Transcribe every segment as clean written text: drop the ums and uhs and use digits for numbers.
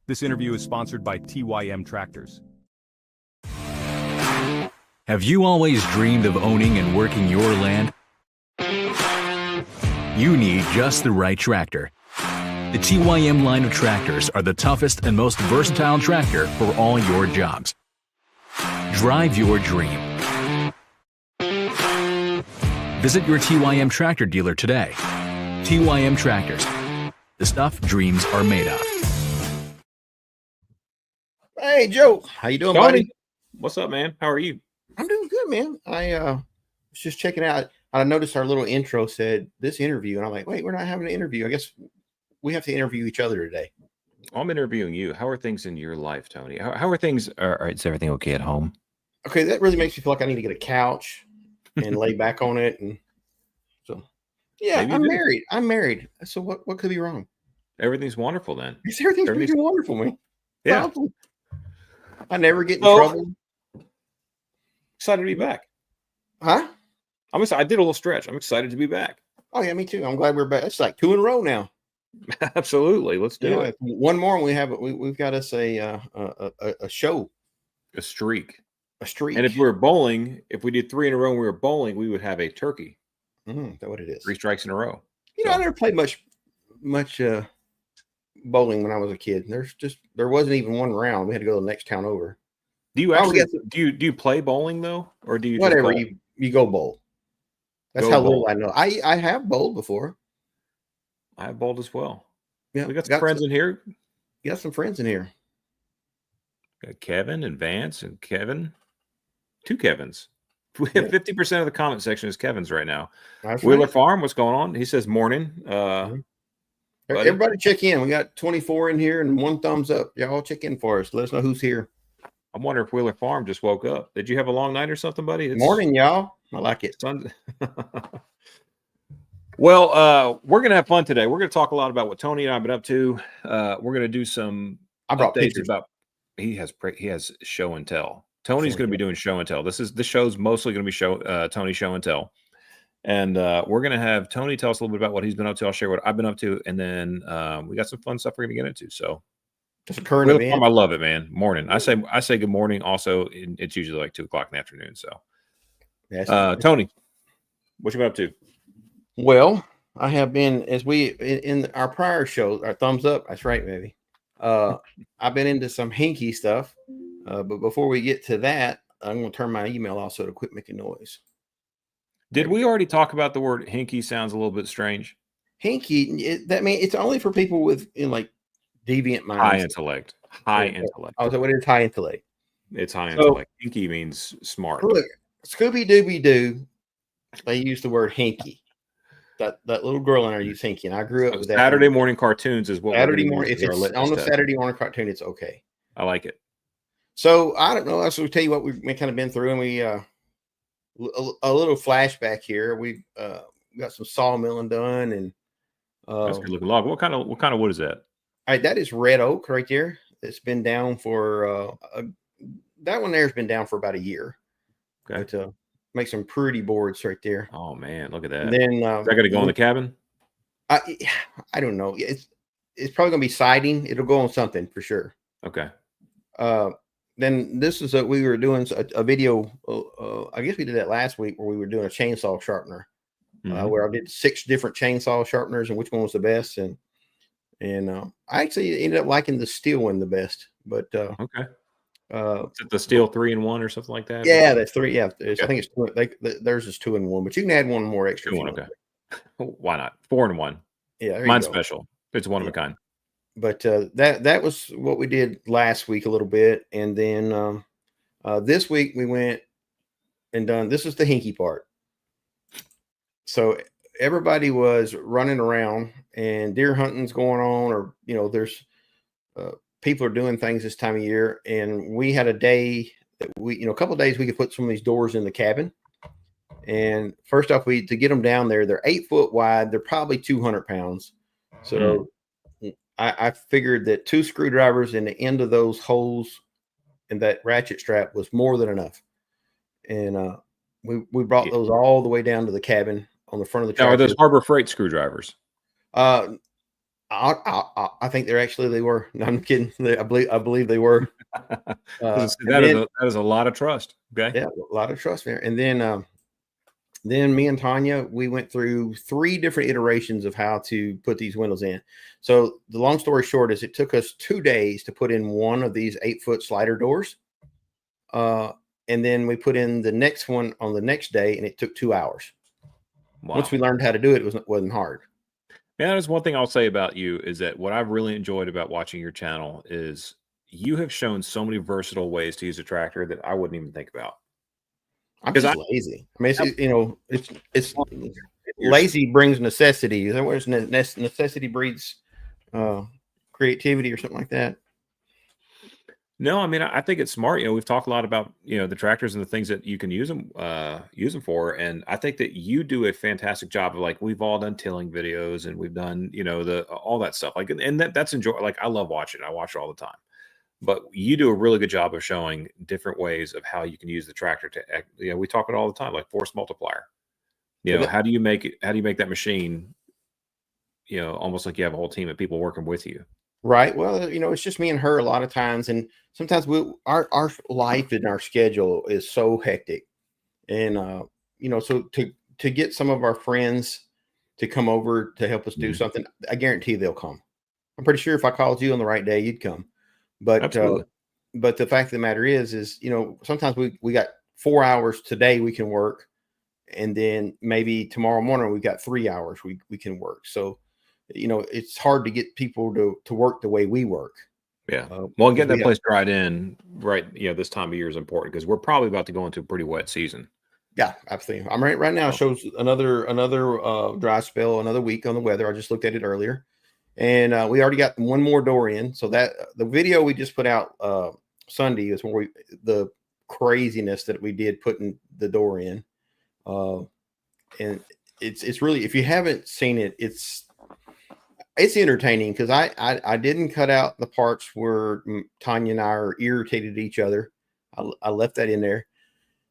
This interview is sponsored by TYM Tractors. Have you always dreamed of owning and working your land? You need just the right tractor. The TYM line of tractors are the toughest and most versatile tractor for all your jobs. Drive your dream. Visit your TYM tractor dealer today. TYM Tractors. The stuff dreams are made of. Hey, Joe. How you doing, Tony, buddy? what's up, man? How are you? I'm doing good, man. I was just checking out. I noticed our little intro said this interview, and I'm like, wait, we're not having an interview. I guess we have to interview each other today. I'm interviewing you. How are things in your life, Tony? How are things? Is everything okay at home? Okay, that really makes me feel like I need to get a couch and lay back on it. And so, yeah, Maybe you I'm do. married. I'm married. So what could be wrong? Everything's wonderful then. Everything's freaking wonderful, man. Yeah. Awesome. I never get in So- trouble. Excited to be back. Huh? I'm excited. I did a little stretch. I'm excited to be back. Oh, yeah, me too. I'm glad we're back. It's like 2 in a row now. Absolutely. Let's do it. One more, and we've got us a show, A streak. a streak. And if we were bowling, if we did 3 in a row and we were bowling, we would have a turkey. Is that what it is? 3 strikes in a row. I never played much bowling when I was a kid. There wasn't even one round. We had to go to the next town over. Do you Oh, actually yes. do you play bowling though, or do you Whatever just bowl? you go bowl. That's Go how bowl. little I know. I have bowled before. I have bowled as well. Yeah, We got some friends in here. got some friends in here. Got Kevin and Vance and Kevin. 2 Kevins. We have 50% of the comment section is Kevin's right now. That's Wheeler right. Farm, what's going on? He says morning. Buddy. Everybody check in. We got 24 in here and 1 thumbs up. Y'all check in for us. Let us know who's here. I wonder if Wheeler Farm just woke up. Did you have a long night or something, buddy? It's Morning, y'all. I like it. Sunday. Well, we're gonna have fun today. We're gonna talk a lot about what Tony and I've been up to. We're gonna do some I brought updates pictures. about he has show and tell. Tony's going to be doing show and tell. This show's mostly going to be Tony show and tell, and we're going to have Tony tell us a little bit about what he's been up to. I'll share what I've been up to, and then we got some fun stuff we're going to get into. So, Just a current Wheeler event. Farm, I love it, man. Morning. I say good morning. Also, it's usually like 2 o'clock in the afternoon. So, Tony, what you been up to? Well, I have been, as we in our prior show, our thumbs up. That's right, baby. I've been into some hinky stuff, but before we get to that, I'm going to turn my email off so to quit making noise. Did we already talk about the word hinky? Sounds a little bit strange. Hinky, it's only for people with like deviant minds. High intellect. High intellect. Oh, so what is high intellect? It's high So- intellect. Hinky means smart. Look, Scooby Dooby Doo, they use the word hinky. That little girl in there used hinky, and I grew up So with that. Saturday morning cartoons is what we're Saturday gonna morning. use If as our it's litmus on a test. Saturday morning cartoon, it's okay. I like it. So I don't know. So we tell you what we've kind of been through, and we a little flashback here. We got some sawmilling done, and That's a good looking log. What kind of wood is that? that is red oak right there. It's been down for that one there's been down for about a year. Okay. But, make some pretty boards right there. Oh man, look at that. And then Is that going to go in the cabin? I don't know. It's probably gonna be siding. It'll go on something for sure. Okay. Then this is we were doing a video. I guess we did that last week where we were doing a chainsaw sharpener, Mhm. where I did 6 different chainsaw sharpeners and which one was the best. And I actually ended up liking the steel one the best. But Okay. Is it the steel 3-in-1 or something like that? yeah, that's 3. Yeah, I Okay. think it's theirs is 2-in-1, but you can add one more extra. if you 2-in-1, want. okay. Why not? 4-in-1. Yeah, there you Mine's go. special. It's one of a kind. But that was what we did last week a little bit, and then this week we went and done. This is the hinky part. So everybody was running around, and deer hunting's going on, or there's people are doing things this time of year, and we had a day that a couple of days we could put some of these doors in the cabin. And first off, to get them down there, they're 8 foot wide. They're probably 200 pounds. So I figured that 2 screwdrivers in the end of those holes and that ratchet strap was more than enough. And we brought those all the way down to the cabin on the front of the Now, are tractor. those Harbor Freight screwdrivers? I I think they were. No, I'm kidding. I believe they were. That is a lot of trust. Okay. Yeah, a lot of trust there. And then me and Tanya, we went through 3 different iterations of how to put these windows in. So the long story short is it took us 2 days to put in one of these 8-foot slider doors. And then we put in the next one on the next day, and it took 2 hours. Wow. Once we learned how to do it, it wasn't hard. Man, there's one thing I'll say about you is that what I've really enjoyed about watching your channel is you have shown so many versatile ways to use a tractor that I wouldn't even think about. I'm just lazy. I mean, it's lazy brings necessity. There's necessity breeds creativity or something like that. No, I mean, I think it's smart. We've talked a lot about, the tractors and the things that you can use them for. And I think that you do a fantastic job of, like, we've all done tilling videos and we've done, all that stuff. Like, and that's like, I love watching it. I watch it all the time. But you do a really good job of showing different ways of how you can use the tractor to, we talk about it all the time, like force multiplier. How do you make that machine, almost like you have a whole team of people working with you? Right. Well, it's just me and her a lot of times. And sometimes our life and our schedule is so hectic. And, so to get some of our friends to come over to help us do something, I guarantee they'll come. I'm pretty sure if I called you on the right day, you'd come. But the fact of the matter is, sometimes we got 4 hours today we can work. And then maybe tomorrow morning we got 3 hours we can work. So, it's hard to get people to work the way we work. Yeah. Well, and getting that place dried in right, this time of year is important because we're probably about to go into a pretty wet season. Yeah, absolutely. I'm right now. Shows another dry spell, another week on the weather. I just looked at it earlier, and we already got one more door in. So that the video we just put out Sunday is where the craziness that we did putting the door in, and it's really, if you haven't seen it, it's entertaining because I didn't cut out the parts where Tanya and I are irritated at each other. I left that in there.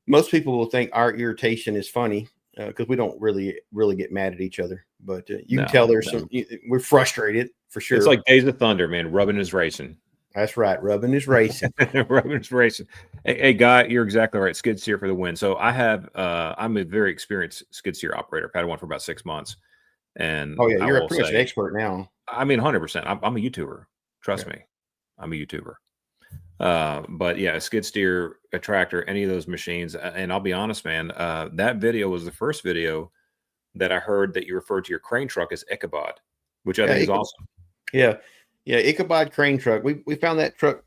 Most people will think our irritation is funny because we don't really get mad at each other. But you can tell we're frustrated for sure. It's like Days of Thunder, man. Rubbing is racing. That's right. Rubbing is racing. Rubbing is racing. Hey, Guy, you're exactly right. Skid steer for the win. So I'm a very experienced skid steer operator. I've had one for about 6 months. And yeah, you're pretty much an expert now. I mean, 100%. I'm a YouTuber. Trust me, I'm a YouTuber. But yeah, a skid steer, a tractor, any of those machines. And I'll be honest, man, that video was the first video that I heard that you referred to your crane truck as Ichabod, which I think is awesome. Yeah. Yeah. Ichabod crane truck. We found that truck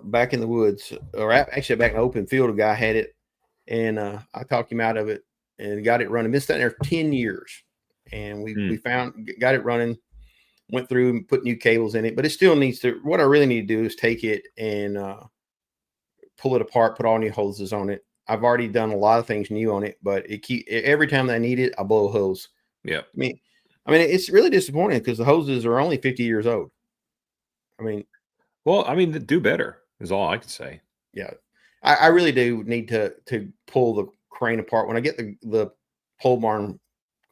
back in the woods, or actually back in the open field. A guy had it, and I talked him out of it and got it running. Been sitting there 10 years. And we got it running, went through and put new cables in it, but it still needs to. What I really need to do is take it and pull it apart, put all new hoses on it. I've already done a lot of things new on it, but every time that I need it, I blow a hose. Yeah. I mean, it's really disappointing because the hoses are only 50 years old. Do better is all I can say. Yeah, I really do need to pull the crane apart when I get the pole barn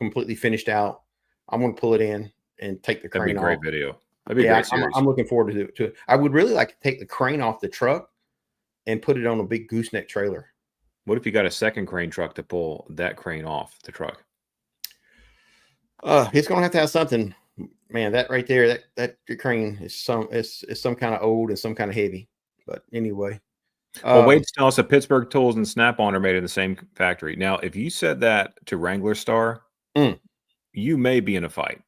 completely finished out. I'm going to pull it in and take the crane off. That'd be a great video. That'd be a great series. I'm looking forward to it. I would really like to take the crane off the truck and put it on a big gooseneck trailer. What if you got a second crane truck to pull that crane off the truck? It's going to have something, man. That right there, that crane is some kind of old and some kind of heavy. But anyway. Well, Wade's telling us that Pittsburgh Tools and Snap-on are made in the same factory. Now, if you said that to Wrangler Star, you may be in a fight.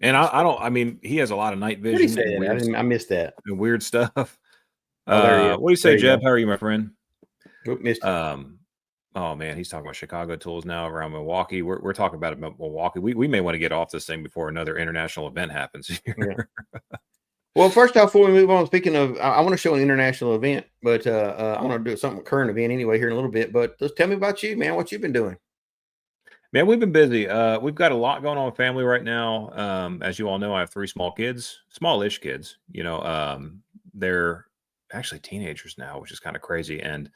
And I mean, he has a lot of night vision. I missed that. And weird stuff. What do you say, Jeb? How are you, my friend? Missed it. Oh man, he's talking about Chicago Tools now around Milwaukee. We're talking about Milwaukee. We may want to get off this thing before another international event happens here. Yeah. Well, first off, before we move on, speaking of, I want to show an international event, but I want to do something current event anyway here in a little bit. But just tell me about you, man. What you've been doing? Man, we've been busy. We've got a lot going on with family right now. As you all know, I have 3 small kids, smallish kids. They're actually teenagers now, which is kind of crazy. And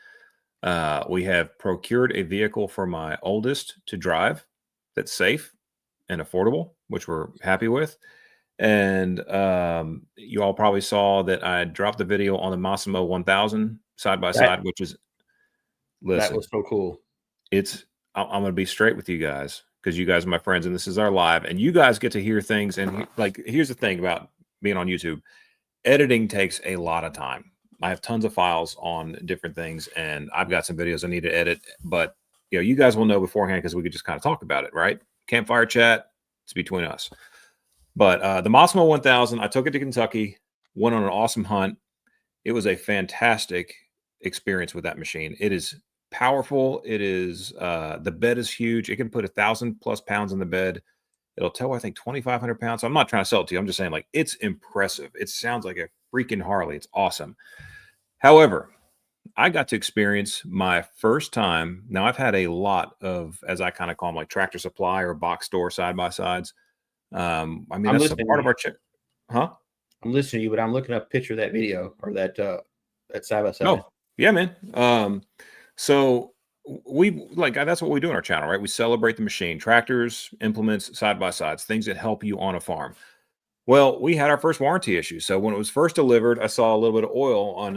we have procured a vehicle for my oldest to drive that's safe and affordable, which we're happy with. And you all probably saw that I dropped the video on the Massimo 1000 side by side, which is, That listen, was so cool. I'm going to be straight with you guys because you guys are my friends and this is our live and you guys get to hear things. And like, here's the thing about being on YouTube. Editing takes a lot of time. I have tons of files on different things and I've got some videos I need to edit, but you guys will know beforehand because we could just kind of talk about it, right? Campfire chat, it's between us. But the Massimo 1000, I took it to Kentucky, went on an awesome hunt. It was a fantastic experience with that machine. It is powerful. It is, the bed is huge. It can put 1,000+ pounds in the bed. It'll tow, I think, 2,500 pounds. So I'm not trying to sell it to you. I'm just saying, like, it's impressive. It sounds like a freaking Harley. It's awesome. However, I got to experience my first time. Now, I've had a lot of, as I kind of call them, like Tractor Supply or box store side-by-sides. I mean, I'm that's a part of our check. Huh? I'm listening to you, but I'm looking up a picture of that video or that side-by-side. Oh, yeah, man. So we like that's what we do on our channel, right? We celebrate the machine, tractors, implements, side by sides, things that help you on a farm. Well, we had our first warranty issue. So when it was first delivered, I saw a little bit of oil on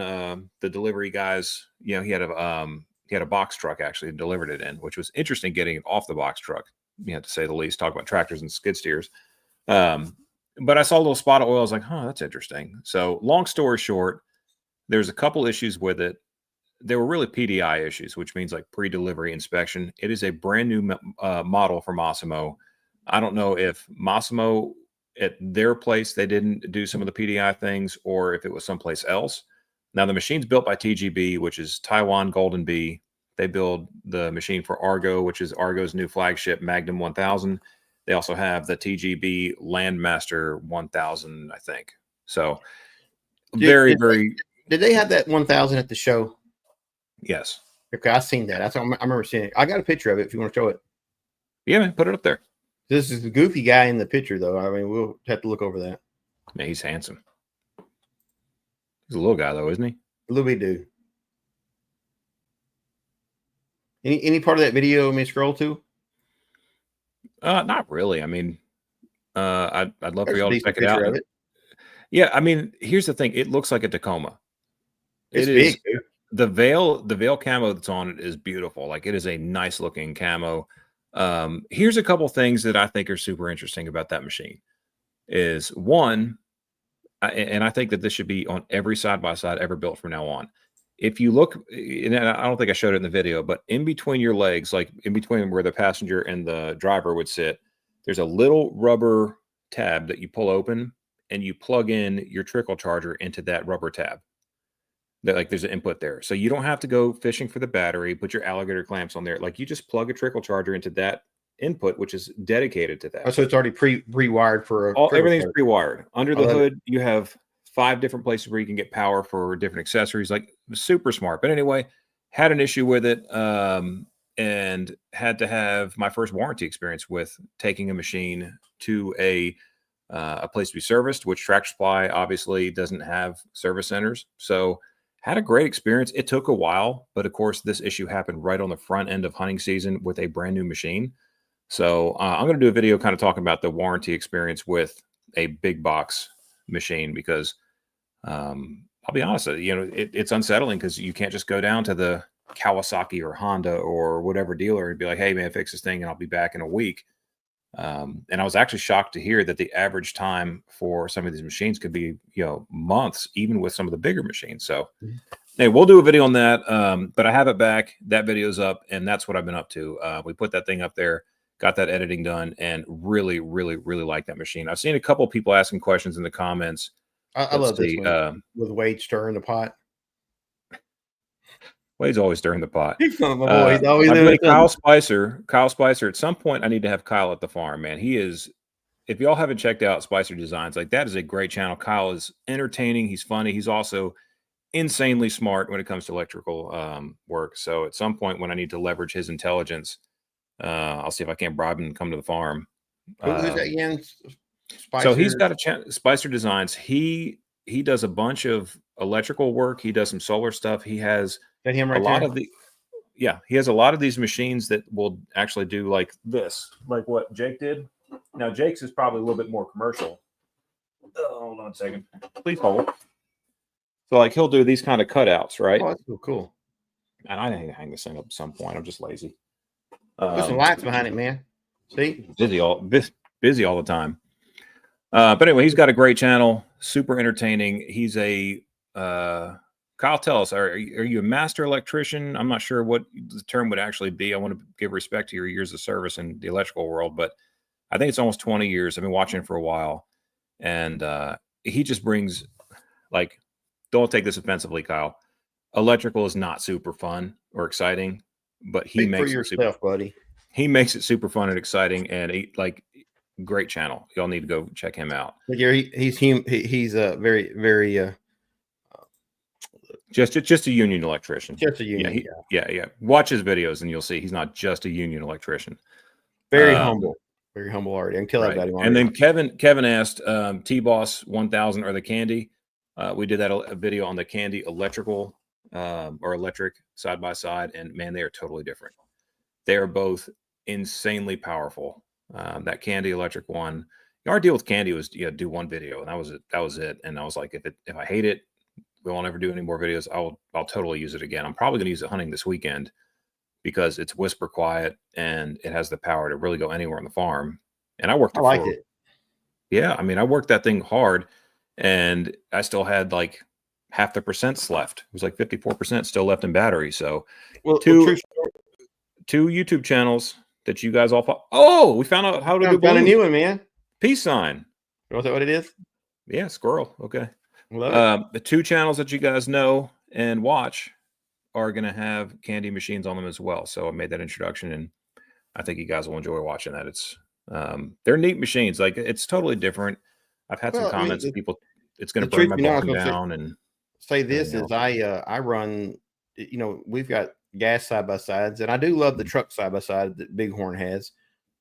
the delivery guys. He had a box truck actually delivered it in, which was interesting getting it off the box truck. To say the least. Talk about tractors and skid steers. But I saw a little spot of oil. I was like, huh, that's interesting. So long story short, there's a couple issues with it. There were really PDI issues, which means like pre-delivery inspection. It is a brand new model for Massimo. I don't know if Massimo at their place, they didn't do some of the PDI things or if it was someplace else. Now the machine's built by TGB, which is Taiwan Golden Bee. They build the machine for Argo, which is Argo's new flagship Magnum 1000. They also have the TGB Landmaster 1000, I think. So very. Did they have that 1000 at the show? Yes. Okay, I've seen that. I remember seeing it. I got a picture of it if you want to show it. Yeah, man, put it up there. This is the goofy guy in the picture, though. I mean, we'll have to look over that. Man, he's handsome. He's a little guy, though, isn't he? A little bit dude. Any part of that video you may scroll to? Not really. I mean, I'd love for y'all to check it out. Of it. Yeah, I mean, here's the thing. It looks like a Tacoma. It's big, dude. The veil camo that's on it is beautiful. Like it is a nice looking camo. Here's a couple things that I think are super interesting about that machine. Is one, and I think that this should be on every side-by-side ever built from now on. If you look, and I don't think I showed it in the video, but in between your legs, like in between where the passenger and the driver would sit, there's a little rubber tab that you pull open and you plug in your trickle charger into that rubber tab. Like there's an input there. So you don't have to go fishing for the battery, put your alligator clamps on there. Like you just plug a trickle charger into that input, which is dedicated to that. Oh, so it's already pre-wired for everything's pre-wired. Under the hood, you have 5 different places where you can get power for different accessories, like super smart. But anyway, had an issue with it and had to have my first warranty experience with taking a machine to a place to be serviced, which Tractor Supply obviously doesn't have service centers. So had a great experience. It took a while, but of course this issue happened right on the front end of hunting season with a brand new machine. So I'm going to do a video kind of talking about the warranty experience with a big box machine because I'll be honest, it's unsettling because you can't just go down to the Kawasaki or Honda or whatever dealer and be like, hey man, fix this thing and I'll be back in a week. And I was actually shocked to hear that the average time for some of these machines could be, months, even with some of the bigger machines. So hey, we'll do a video on that. But I have it back. That video's up and that's what I've been up to. We put that thing up there, got that editing done and really, really, really like that machine. I've seen a couple of people asking questions in the comments. I love this one with Wade stirring the pot. Wade's always stirring the pot. He's always Kyle Spicer. Kyle Spicer. At some point, I need to have Kyle at the farm, man. He is. If y'all haven't checked out Spicer Designs, like that is a great channel. Kyle is entertaining. He's funny. He's also insanely smart when it comes to electrical work. So at some point, when I need to leverage his intelligence, I'll see if I can't bribe him to come to the farm. Who's that again? Spicer. So he's got a channel, Spicer Designs. He does a bunch of electrical work. He does some solar stuff. He has he has a lot of these machines that will actually do like this, like what Jake did. Now Jake's is probably a little bit more commercial. hold on a second. Please hold. So like he'll do these kind of cutouts, right? Oh, that's so cool. And I need to hang this thing up at some point. I'm just lazy. Put some lights behind it, man. See? Busy all the time. But anyway, he's got a great channel, super entertaining. He's a Kyle, tell us, are you a master electrician? I'm not sure what the term would actually be. I want to give respect to your years of service in the electrical world, but I think it's almost 20 years. I've been watching for a while, and he just brings, like, don't take this offensively, Kyle. Electrical is not super fun or exciting, but he makes it super, buddy. He makes it super fun and exciting, and great channel. Y'all need to go check him out. He's very just a union electrician. Just a union. Yeah. Watch his videos and you'll see he's not just a union electrician. Very humble already. I can tell that about him. And then Kevin asked T-Boss 1000 or the Candy. We did a video on the Candy electrical or electric side by side, and man, they are totally different. They are both insanely powerful. That Candy electric one, our deal with Candy was do one video, and that was it. And I was like, if I hate it, we won't ever do any more videos. I'll totally use it again. I'm probably going to use it hunting this weekend because it's whisper quiet and it has the power to really go anywhere on the farm. And I worked. I liked it. Yeah, I mean, I worked that thing hard, and I still had like half the percents left. It was like 54% still left in battery. So, two YouTube channels that you guys all follow. Oh, we found out how to do a new one, man. Peace sign. Was that what it is? Yeah, squirrel. Okay. The two channels that you guys know and watch are going to have Candy machines on them as well. So I made that introduction, and I think you guys will enjoy watching that. It's they're neat machines. Like, it's totally different. I've had some comments. People, it's going to burn my bottom down. And say this is I run. We've got gas side by sides, and I do love the truck side by side that Bighorn has,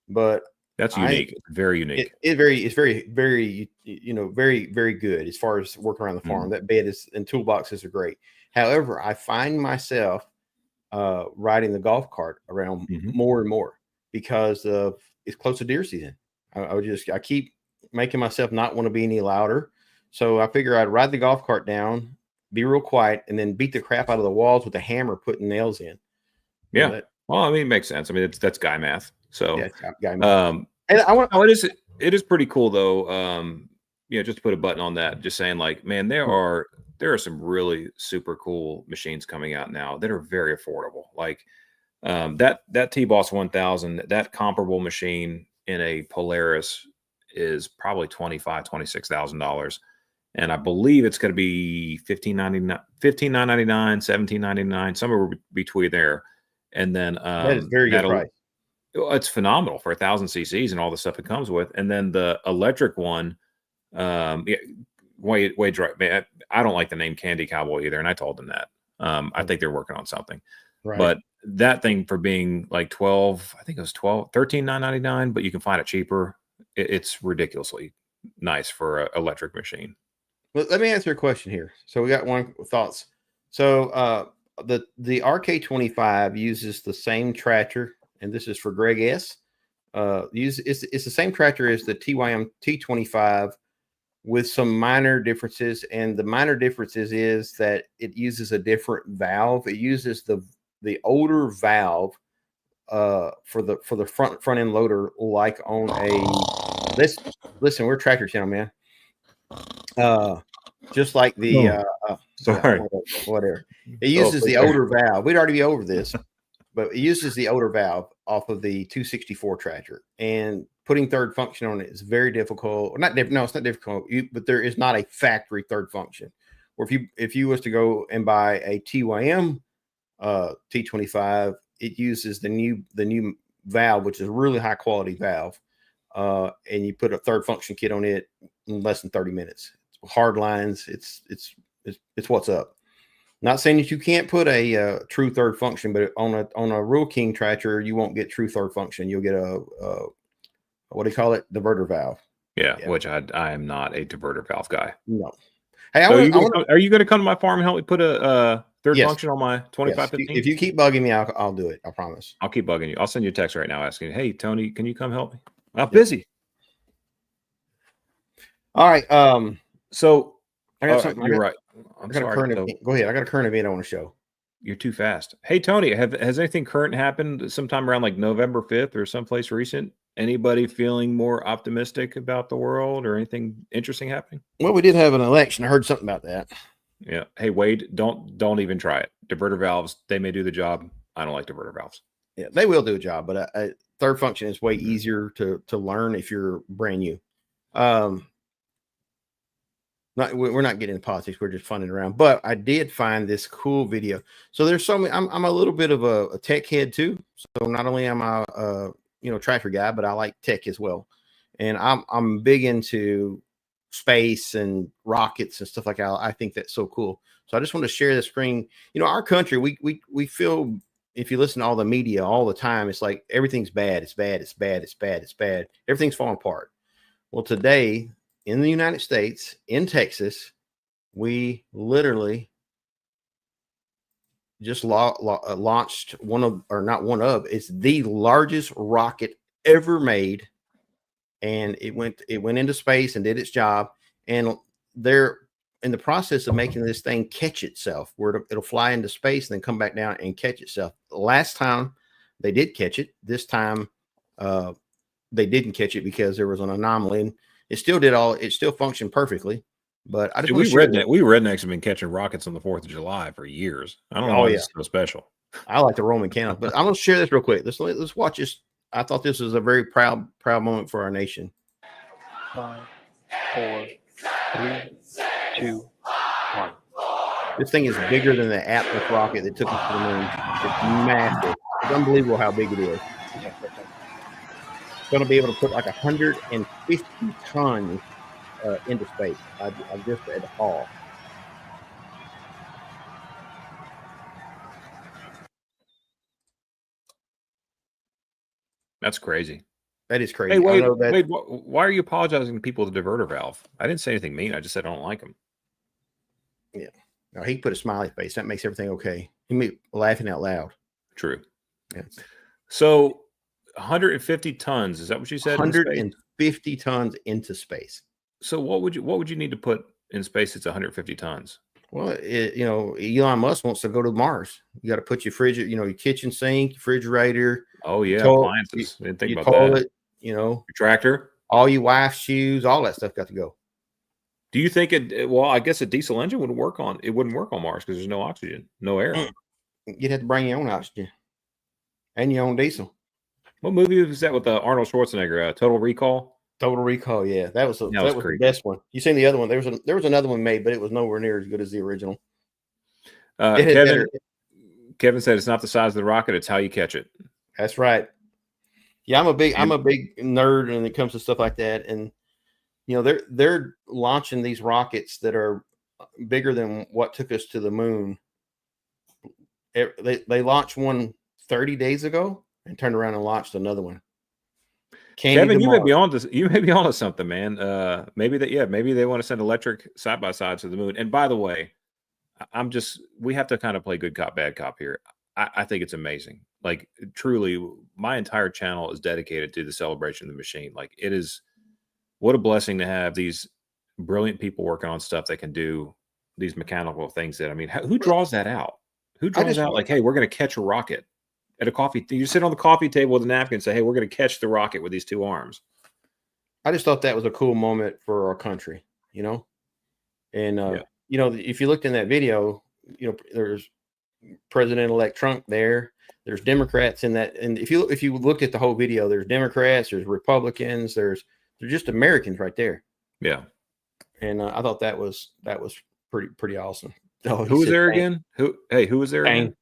but that's unique. Very unique. It's very, very, very good as far as working around the farm. That bed and toolboxes are great. However, I find myself riding the golf cart around more and more because it's close to deer season. I keep making myself not want to be any louder. So I figure I'd ride the golf cart down, be real quiet, and then beat the crap out of the walls with a hammer, putting nails in. Yeah. Well, I mean, it makes sense. I mean, that's guy math. So, guy math. And I want. It is pretty cool though. Just to put a button on that, just saying, like, man, there are some really super cool machines coming out now that are very affordable. Like that T-Boss 1000, that comparable machine in a Polaris is probably $25,000, $26,000. And I believe it's going to be $15,999, $17,999, somewhere between there. And then that is very good price. It's phenomenal for 1,000 cc's and all the stuff it comes with. And then the electric one, Wade, right? I don't like the name Candy Cowboy either, and I told them that. I think they're working on something. Right. But that thing, for being like $13,999, but you can find it cheaper. It's ridiculously nice for an electric machine. Well, let me answer a question here. So we got one thoughts. So the RK25 uses the same tractor, and this is for Greg S. It's the same tractor as the TYM T25 with some minor differences, and the minor differences is that it uses a different valve. It uses the older valve for the front end loader, like on a listen, we're Tractor Channel, man. Just like the sorry, whatever. It uses the older valve. We'd already be over this, but it uses the older valve off of the 264 tractor, and putting third function on it is very difficult. No, it's not difficult, but there is not a factory third function. Or if you was to go and buy a TYM T25, it uses the new valve, which is a really high quality valve, and you put a third function kit on it in less than 30 minutes. It's hard lines. It's what's up. Not saying that you can't put a true third function, but on a Rural King tractor, you won't get true third function. You'll get a what do you call it? Diverter valve. Yeah. Which I am not a diverter valve guy. No. Hey, are you going to come to my farm and help me put a third function on my 2515? If you keep bugging me, I'll do it. I promise. I'll keep bugging you. I'll send you a text right now asking, hey, Tony, can you come help me? I'm busy. All right. So I got something. you're right. I got a current event. Go ahead. I got a current event I want to show. You're too fast. Hey, Tony, has anything current happened sometime around like November 5th or someplace recent? Anybody feeling more optimistic about the world or anything interesting happening? Well, we did have an election. I heard something about that. Yeah. Hey, Wade, don't even try it. Diverter valves, they may do the job. I don't like diverter valves. Yeah, they will do a job, but third function is way easier to learn if you're brand new. We're not getting into politics. We're just funning around. But I did find this cool video. So there's so many. I'm a little bit of a tech head too. So not only am I tractor guy, but I like tech as well. And I'm big into space and rockets and stuff like that. I think that's so cool. So I just want to share the screen. Our country, we feel, if you listen to all the media all the time, it's like everything's bad. It's bad. It's bad. It's bad. It's bad. Everything's falling apart. Well, today, in the United States, in Texas, we literally just launched it's the largest rocket ever made. And it went into space and did its job. And they're in the process of making this thing catch itself, where it'll fly into space and then come back down and catch itself. The last time they did catch it, this time they didn't catch it because there was an anomaly. And it still functioned perfectly. But I just we rednecks have been catching rockets on the 4th of July for years. I don't know why it's so special. I like the Roman candle, but I'm gonna share this real quick. Let's watch this. I thought this was a very proud moment for our nation. 5, 4, 3, 2, 1. This thing is bigger than the Atlas rocket that took us to the moon. It's massive. It's unbelievable how big it is. It's going to be able to put like 150 tons into space. I just at the fall. That's crazy. That is crazy. Hey, Wade, why are you apologizing to people with the diverter valve? I didn't say anything mean. I just said I don't like them. Yeah. No, he put a smiley face. That makes everything okay. He made laughing out loud. True. Yeah. So 150 tons. Is that what you said? 150 tons into space. So what would you need to put in space that's 150 tons? Well, Elon Musk wants to go to Mars. You got to put your your kitchen sink, refrigerator. Oh yeah, appliances. Didn't think about toilet, that. Your tractor, all your wife's shoes, all that stuff got to go. Do you think it? Well, I guess a diesel engine wouldn't work on Mars because there's no oxygen, no air. You'd have to bring your own oxygen and your own diesel. What movie was that with Arnold Schwarzenegger? Total Recall. Total Recall, yeah, that was the best one. You seen the other one? There was another one made, but it was nowhere near as good as the original. Kevin said it's not the size of the rocket; it's how you catch it. That's right. Yeah, I'm a big nerd when it comes to stuff like that, and they're launching these rockets that are bigger than what took us to the moon. They launched one 30 days ago and turned around and launched another one. Kevin, you may be on this. You may be on to something, man. Maybe they want to send electric side by sides to the moon. And by the way, we have to kind of play good cop, bad cop here. I think it's amazing. Like truly, my entire channel is dedicated to the celebration of the machine. Like it is, what a blessing to have these brilliant people working on stuff that can do these mechanical things. That, I mean, who draws that out? Who draws out like, hey, we're going to catch a rocket at a coffee? You sit on the coffee table with a napkin and say, hey, we're going to catch the rocket with these two arms. I just thought that was a cool moment for our country, and if you looked in that video, there's President-elect Trump there. There's Democrats in that, and if you look at the whole video, there's Democrats, there's Republicans, they're just Americans right there. Yeah, and I thought that was pretty awesome. Oh, who was there again? Who was there again?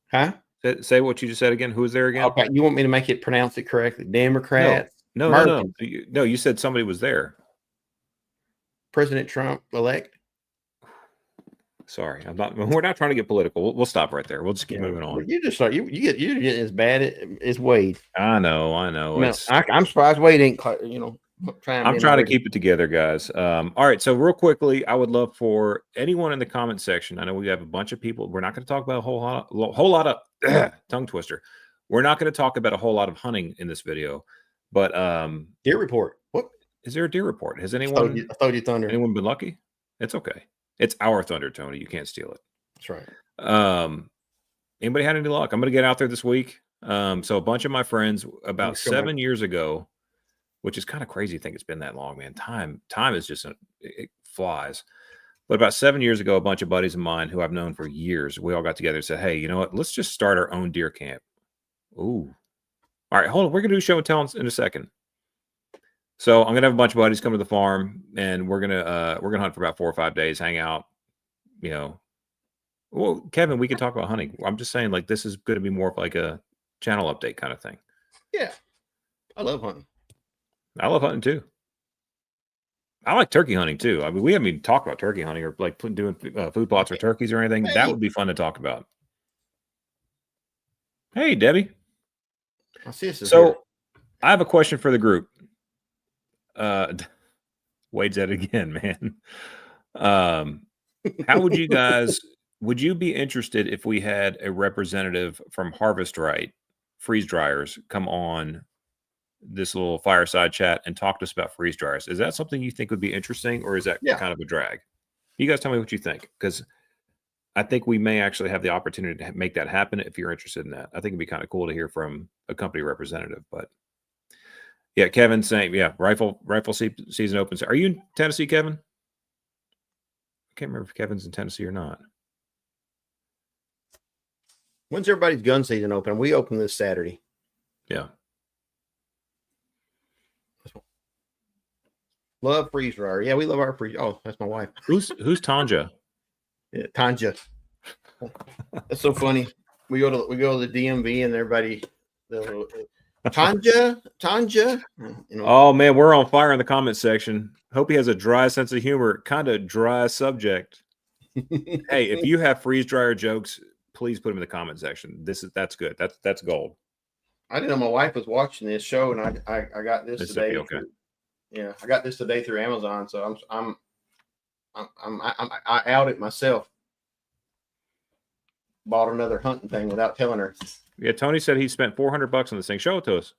Huh? Say what you just said again. Who was there again? Okay, you want me to pronounce it correctly? Democrats. No. No, you said somebody was there. President Trump elect. Sorry, we're not trying to get political. We'll stop right there. We'll just keep moving on. You just start. You get as bad as Wade. I know. I'm surprised Wade ain't. I'm trying to keep it together, guys. All right. So real quickly, I would love for anyone in the comment section. I know we have a bunch of people. We're not going to talk about a whole lot of tongue twister. We're not going to talk about a whole lot of hunting in this video, but deer report. What? Is there a deer report? Has I told you thunder. anyone been lucky? It's okay. It's our thunder, Tony. You can't steal it. That's right. Anybody had any luck? I'm going to get out there this week. So a bunch of my friends about 7 years ago, which is kind of crazy to think it's been that long, man. Time is just, it flies. But about 7 years ago, a bunch of buddies of mine who I've known for years, we all got together and said, hey, you know what? Let's just start our own deer camp. Ooh. All right, hold on. We're going to do show and tell in a second. So I'm going to have a bunch of buddies come to the farm, and we're going to hunt for about 4 or 5 days, hang out, Well, Kevin, we can talk about hunting. I'm just saying, like, this is going to be more of like a channel update kind of thing. Yeah. I love hunting. I love hunting too. I like turkey hunting too. I mean, we haven't even talked about turkey hunting or like doing food plots for turkeys or anything. That would be fun to talk about. Hey, Debbie. I see this so here. I have a question for the group. Wade's at it again, man. How would you guys, would you be interested if we had a representative from Harvest Right freeze dryers come on this little fireside chat and talk to us about freeze dryers? Is that something you think would be interesting, or is that kind of a drag? You guys tell me what you think, because I think we may actually have the opportunity to make that happen if you're interested in that. I think it'd be kind of cool to hear from a company representative. But yeah, Kevin saying, yeah, rifle season opens. Are you in Tennessee, Kevin? I can't remember if Kevin's in Tennessee or not. When's everybody's gun season open? We open this Saturday. Yeah. Love freeze dryer. Yeah, we love our freeze. Oh, that's my wife. Who's Tanja? Yeah, Tanja. That's so funny. We go to the DMV and everybody. Tanja. Oh man, we're on fire in the comment section. Hope he has a dry sense of humor. Kind of dry subject. Hey, if you have freeze dryer jokes, please put them in the comment section. That's good. That's gold. I didn't know my wife was watching this show, and I got this today. Okay. Yeah, I got this today through Amazon, so I outed myself. Bought another hunting thing without telling her. Yeah, Tony said he spent $400 on this thing. Show it to us.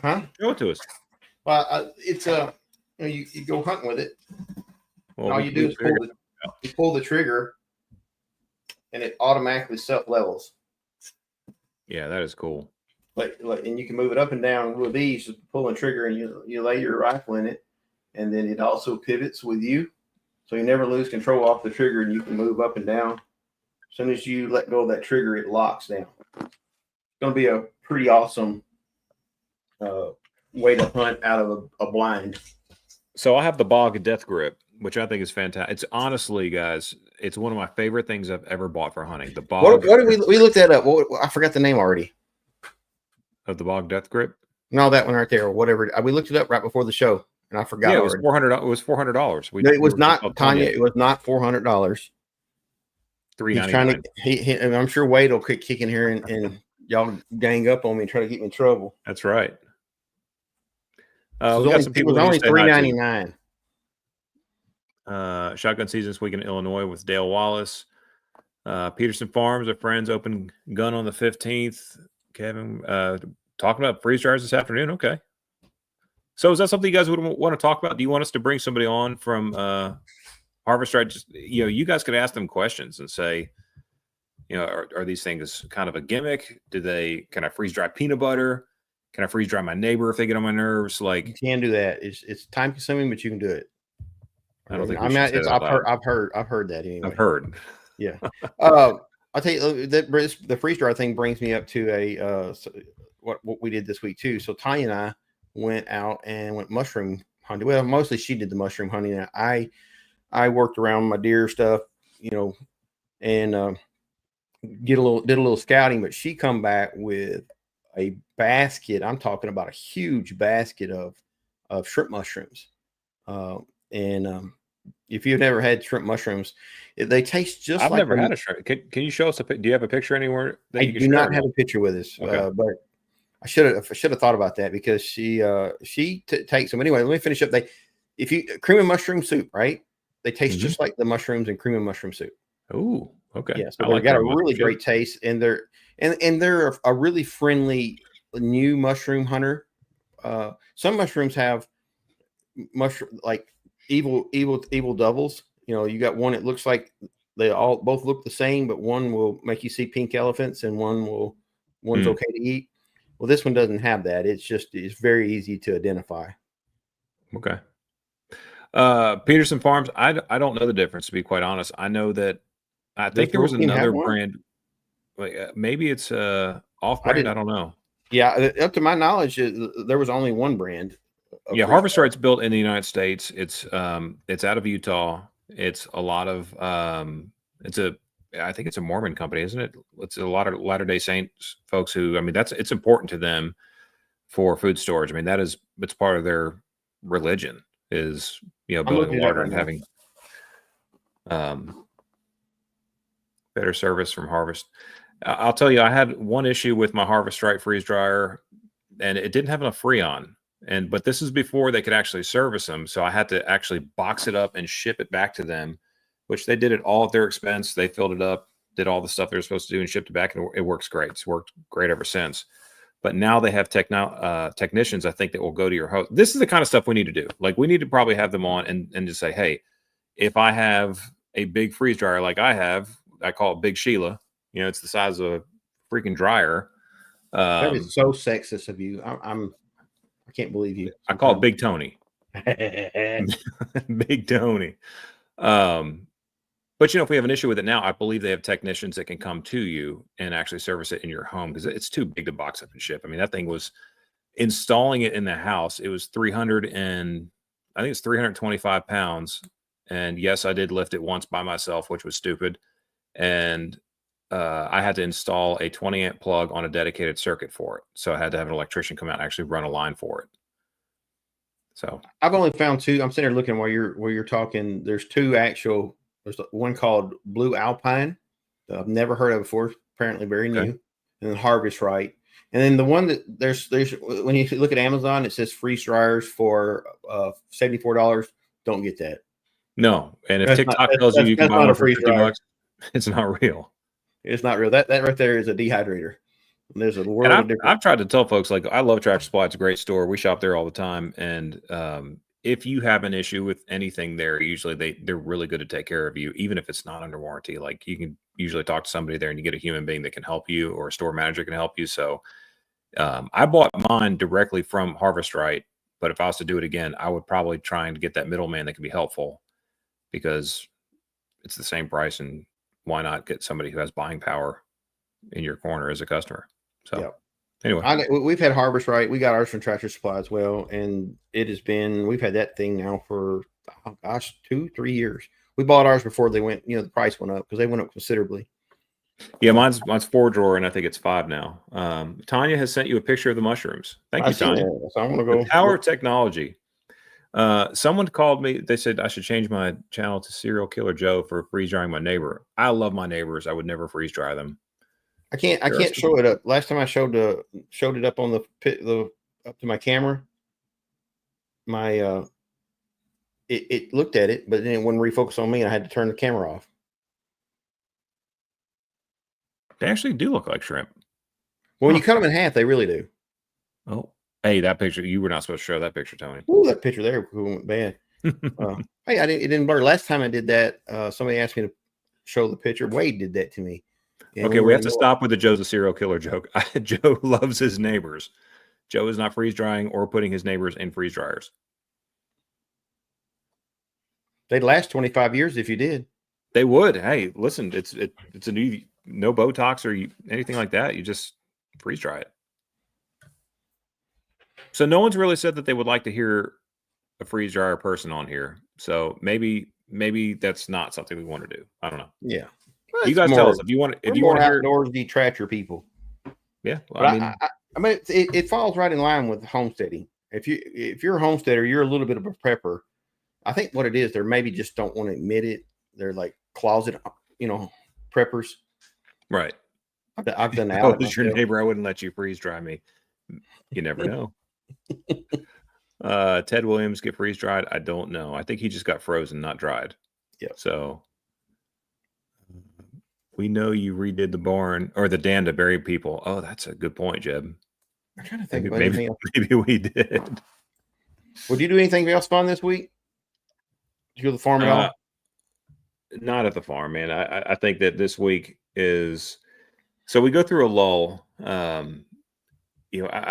Huh? Show it to us. Well, it's you go hunting with it. Well, all you do is pull the trigger, and it automatically self levels. Yeah, that is cool. And you can move it up and down with these, just pulling trigger, and you lay your rifle in it, and then it also pivots with you, so you never lose control off the trigger, and you can move up and down. As soon as you let go of that trigger, it locks down. It's going to be a pretty awesome way to hunt out of a blind. So I have the Bog Death Grip, which I think is fantastic. It's honestly, guys, it's one of my favorite things I've ever bought for hunting. The Bog. What did we looked that up? I forgot the name already. Of the Bog Death Grip? No, that one right there, or whatever. We looked it up right before the show, and I forgot. Yeah, it was $400. It was $400. It was not, Tanya. It was not $400. $399. And I'm sure Wade will kick in here and y'all gang up on me and try to get me in trouble. That's right. It was only $399. Shotgun season this week in Illinois with Dale Wallace. Peterson Farms, our friends, open gun on the 15th. Kevin, talking about freeze dryers this afternoon. Okay. So is that something you guys would want to talk about? Do you want us to bring somebody on from Harvest Right? Just, you guys could ask them questions and say, are these things kind of a gimmick? Can I freeze dry peanut butter? Can I freeze dry my neighbor if they get on my nerves? Like, you can do that. It's time consuming, but you can do it. I don't think I've heard that anyway. I've heard. Yeah. I'll tell you that the freeze dryer thing brings me up to what we did this week too. So Tanya and I went out and went mushroom hunting. Well, mostly she did the mushroom hunting. I worked around my deer stuff, and did a little scouting. But she come back with a basket. I'm talking about a huge basket of shrimp mushrooms, if you've never had shrimp mushrooms, they taste just I've like. I've never had a shrimp. Can you show us do you have a picture anywhere? I do not have a picture with us, okay. But I should have thought about that because she takes them anyway. Let me finish up. If you cream of mushroom soup, right? They taste just like the mushrooms in cream of mushroom soup. Oh, okay. Yeah, so they got a really great taste, and they're a really friendly new mushroom hunter. Some mushrooms have mushroom, like evil doubles. You know, you got one that looks like they both look the same, but one will make you see pink elephants and one's okay to eat. Well, this one doesn't have that. It's very easy to identify. Okay. Peterson Farms, I don't know the difference, to be quite honest. I know that I think there was another brand. Maybe it's off-brand. I don't know. Yeah, up to my knowledge, there was only one brand. Yeah, Harvest Right's built in the United States. It's out of Utah. It's a lot of I think it's a Mormon company, isn't it? It's a lot of Latter-day Saints folks who, I mean, it's important to them for food storage. I mean, it's part of their religion is, building water and having better service from Harvest. I'll tell you, I had one issue with my Harvest Right freeze dryer, and it didn't have enough Freon. But this is before they could actually service them, so I had to actually box it up and ship it back to them, which they did it all at their expense. They filled it up, did all the stuff they're supposed to do, and shipped it back, and it works great. It's worked great ever since. But now they have technicians, I think, that will go to your house. This is the kind of stuff we need to do. Like, we need to probably have them on and just say, hey, if I have a big freeze dryer like I have, I call it Big Sheila. It's the size of a freaking dryer. That is so sexist of you. I can't believe you. I call it Big Tony. Big Tony. But if we have an issue with it now, I believe they have technicians that can come to you and actually service it in your home, because it's too big to box up and ship. I mean, that thing was installing it in the house. It was 325 pounds. And yes, I did lift it once by myself, which was stupid. And I had to install a 20 amp plug on a dedicated circuit for it. So I had to have an electrician come out and actually run a line for it. So I've only found two. I'm sitting there looking while you're talking. There's two actual. There's one called Blue Alpine that I've never heard of before. Apparently very new. And then Harvest Right. And then the one that there's when you look at Amazon, it says freeze dryers for $74. Don't get that. No. And if TikTok tells you can buy one for $50, it's not real. It's not real. That right there is a dehydrator. And there's a world of different. I've tried to tell folks, like, I love Tractor Supply. It's a great store. We shop there all the time. And if you have an issue with anything there, usually they're really good to take care of you, even if it's not under warranty. Like, you can usually talk to somebody there and you get a human being that can help you, or a store manager can help you. So I bought mine directly from Harvest Right, but if I was to do it again, I would probably try and get that middleman that can be helpful, because it's the same price, and why not get somebody who has buying power in your corner as a customer? So anyway, we've had Harvest Right. We got ours from Tractor Supply as well, and we've had that thing now for 2-3 years. We bought ours before they went, the price went up, because they went up considerably. Yeah, mine's 4-drawer, and I think it's 5 now. Tanya has sent you a picture of the mushrooms. Thank you, Tanya. So I'm gonna go. The power of technology. Someone called me. They said I should change my channel to Serial Killer Joe for freeze drying my neighbor. I love my neighbors. I would never freeze dry them. I can't show it up. Last time I showed it up on the up to my camera. It looked at it, but then it wouldn't refocus on me, and I had to turn the camera off. They actually do look like shrimp. Well, when you cut them in half, they really do. Oh, hey, that picture, you were not supposed to show that picture, Tony. Ooh, that picture there went bad. Hey, it didn't blur. Last time I did that, somebody asked me to show the picture. Wade did that to me. Okay, we have to stop with the Joe's a serial killer joke. Joe loves his neighbors. Joe is not freeze drying or putting his neighbors in freeze dryers. They'd last 25 years if you did. They would. Hey, listen, it's a new, no Botox or anything like that. You just freeze dry it. So no one's really said that they would like to hear a freeze dryer person on here. So maybe that's not something we want to do. I don't know. Yeah. Well, you guys tell us if you want to hear outdoorsy tractor people. Yeah. Well, I mean, it falls right in line with homesteading. If you're a homesteader, you're a little bit of a prepper. I think what it is, they maybe just don't want to admit it. They're like closet, preppers. Right. I've done that. If I was your neighbor, I wouldn't let you freeze dry me. You never know. Ted Williams get freeze dried? I don't know. I think he just got frozen, not dried. Yeah. So we know you redid the barn or the dam to bury people. Oh, that's a good point, Jeb. I'm trying to think. Maybe we did. Would you do anything else fun this week? Did you go to the farm at all? Not at the farm, man. I think that this week is so we go through a lull. I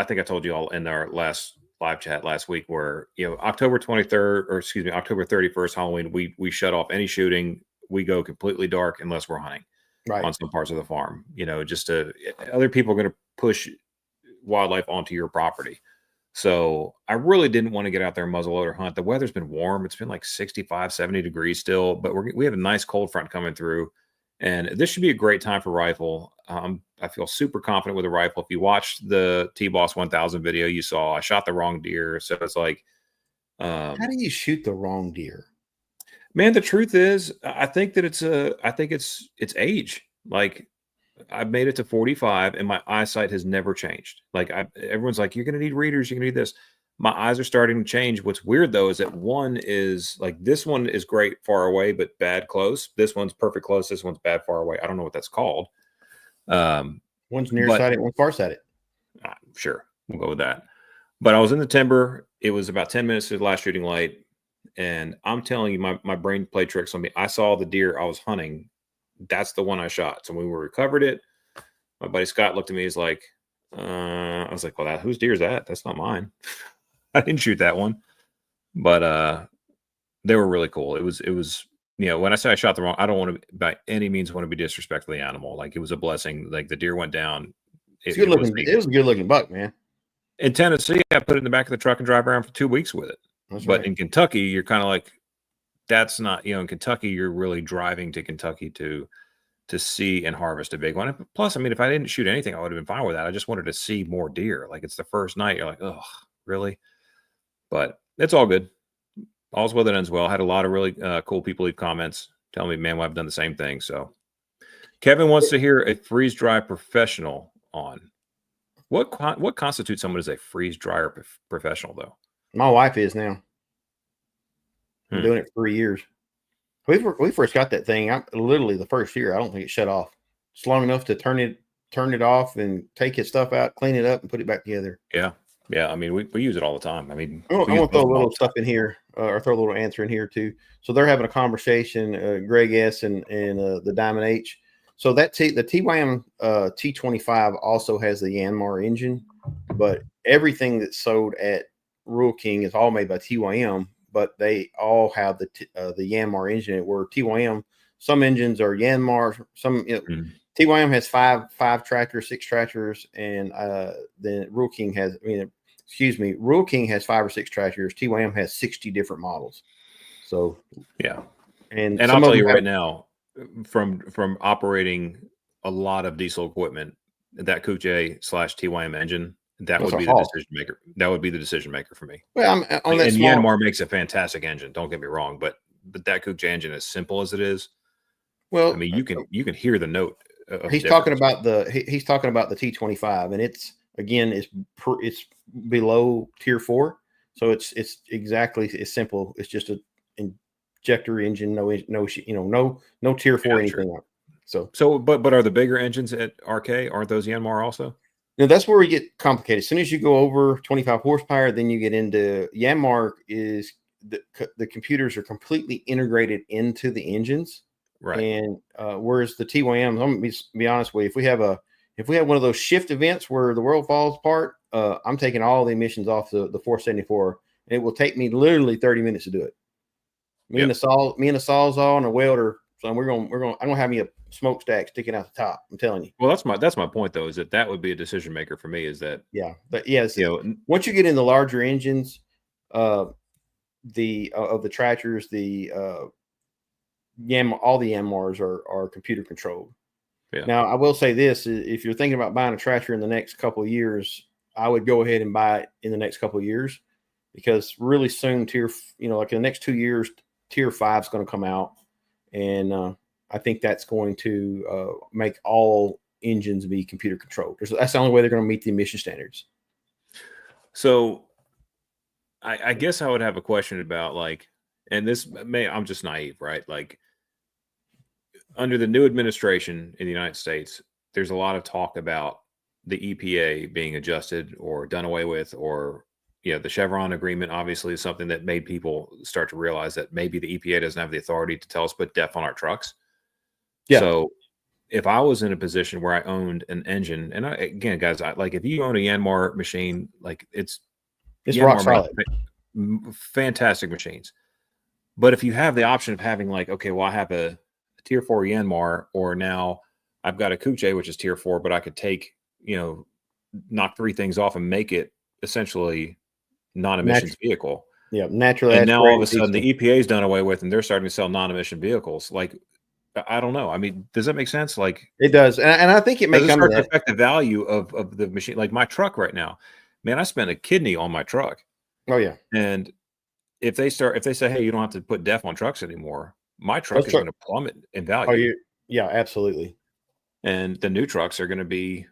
think I told you all in our last live chat last week where October 23rd, or excuse me, October 31st, Halloween, we shut off any shooting. We go completely dark unless we're hunting on some parts of the farm. Other people are going to push wildlife onto your property. So I really didn't want to get out there and muzzleloader hunt. The weather's been warm. It's been like 65, 70 degrees still, but we have a nice cold front coming through. And this should be a great time for rifle. I feel super confident with a rifle. If you watched the T-Boss 1000 video, you saw I shot the wrong deer. So it's like, how do you shoot the wrong deer? Man, the truth is, I think that it's age. Like I've made it to 45 and my eyesight has never changed. Like everyone's like, you're going to need readers. You're going to need this. My eyes are starting to change. What's weird though, is that one is like, this one is great far away, but bad close. This one's perfect close. This one's bad far away. I don't know what that's called. One's nearsighted, one's farsighted. Sure. We'll go with that. But I was in the timber. It was about 10 minutes to the last shooting light. And I'm telling you, my brain played tricks on me. I saw the deer I was hunting. That's the one I shot. So when we recovered it, my buddy Scott looked at me. He's like, I was like, well, whose deer is that? That's not mine. I didn't shoot that one, but they were really cool. It was, when I say I shot the wrong, I don't want to by any means want to be disrespectful to the animal. Like it was a blessing. Like the deer went down. It was a good looking buck, man. In Tennessee, I put it in the back of the truck and drive around for 2 weeks with it. That's but right. In Kentucky, you're kind of like, that's not, in Kentucky, you're really driving to Kentucky to see and harvest a big one. Plus, I mean, if I didn't shoot anything, I would have been fine with that. I just wanted to see more deer. Like it's the first night. You're like, oh, really? But it's all good. All's well that ends well. I had a lot of really cool people leave comments telling me, man, well, I've done the same thing. So Kevin wants to hear a freeze dry professional on. What constitutes someone as a freeze dryer professional, though? My wife is now. I'm doing it for 3 years. We first got that thing. Literally the first year, I don't think it shut off. It's long enough to turn it off and take his stuff out, clean it up, and put it back together. Yeah. I mean, we use it all the time. I mean, I want to throw a little stuff in here, or throw a little answer in here too. So they're having a conversation, Greg S and the Diamond H. So the TYM T25 also has the Yanmar engine, but everything that's sold at Rural King is all made by TYM, but they all have the Yanmar engine. Where TYM, some engines are Yanmar, some TYM has five tractors, 6 tractors, and then Rural King has Rural King has 5 or 6 tractors. TYM has 60 different models. So yeah, and I'll tell you right now, from operating a lot of diesel equipment, that Kuche/TYM engine, that would be the decision maker. That would be the decision maker for me. Well, Yanmar makes a fantastic engine. Don't get me wrong, but that Kuche engine, as simple as it is, well, I mean, you can hear the note. He's talking about the T25, and it's below tier 4, so it's exactly as simple. It's just an injector engine, no tier 4 anything. But are the bigger engines at RK, aren't those Yanmar also? Now that's where we get complicated. As soon as you go over 25 horsepower, then you get into Yanmar. Is the computers are completely integrated into the engines, right? And whereas the TYMs, I'm gonna be honest with you, if we have one of those shift events where the world falls apart, I'm taking all the emissions off the 474, and it will take me literally 30 minutes to do it. Me and the sawzall and a welder. So I'm gonna have me a smokestack sticking out the top. I'm telling you. Well, that's my point though, is that would be a decision maker for me. Is that once you get in the larger engines, of the tractors, the all the Yanmars are computer controlled. Yeah. Now I will say this: if you're thinking about buying a tractor in the next couple of years, I would go ahead and buy it in the next couple of years, because really soon like in the next 2 years, tier 5 is going to come out. And I think that's going to make all engines be computer controlled. That's the only way they're going to meet the emission standards. So I guess I would have a question about I'm just naive, right? Like under the new administration in the United States, there's a lot of talk about the EPA being adjusted or done away with, or the Chevron agreement obviously is something that made people start to realize that maybe the EPA doesn't have the authority to tell us put DEF on our trucks. Yeah. So if I was in a position where I owned an engine, and again, guys, like if you own a Yanmar machine, like it's rock solid. Fantastic machines. But if you have the option of having like, okay, well, I have a tier 4 Yanmar, or now I've got a Kuche, which is tier 4, but I could take, knock 3 things off and make it essentially non-emissions vehicle. Yeah, naturally. And now all of a sudden the EPA's done away with, and they're starting to sell non-emission vehicles. Like, I don't know. I mean, does that make sense? Like, it does, and I think it may come to affect the value of the machine. Like my truck right now, man, I spent a kidney on my truck. Oh yeah. And if they say, hey, you don't have to put DEF on trucks anymore, my truck is going to plummet in value. Yeah, absolutely. And the new trucks are going to be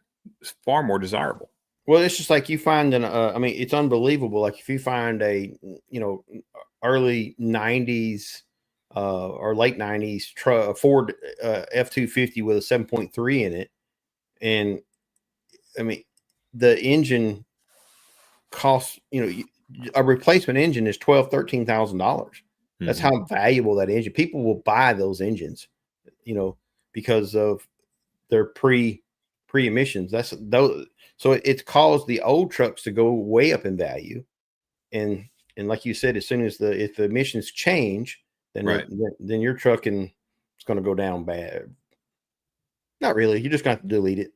far more desirable. Well, it's just like you find I mean, it's unbelievable. Like if you find a, early 90s or late 90s Ford F-250 with a 7.3 in it. And I mean, the engine costs, a replacement engine is $12,000-$13,000. That's how valuable that engine. People will buy those engines, because of their pre-emissions. That's those. So it's caused the old trucks to go way up in value, and like you said, as soon as if the emissions change, then then your truck is going to go down bad. Not really. You're just going to have to delete it.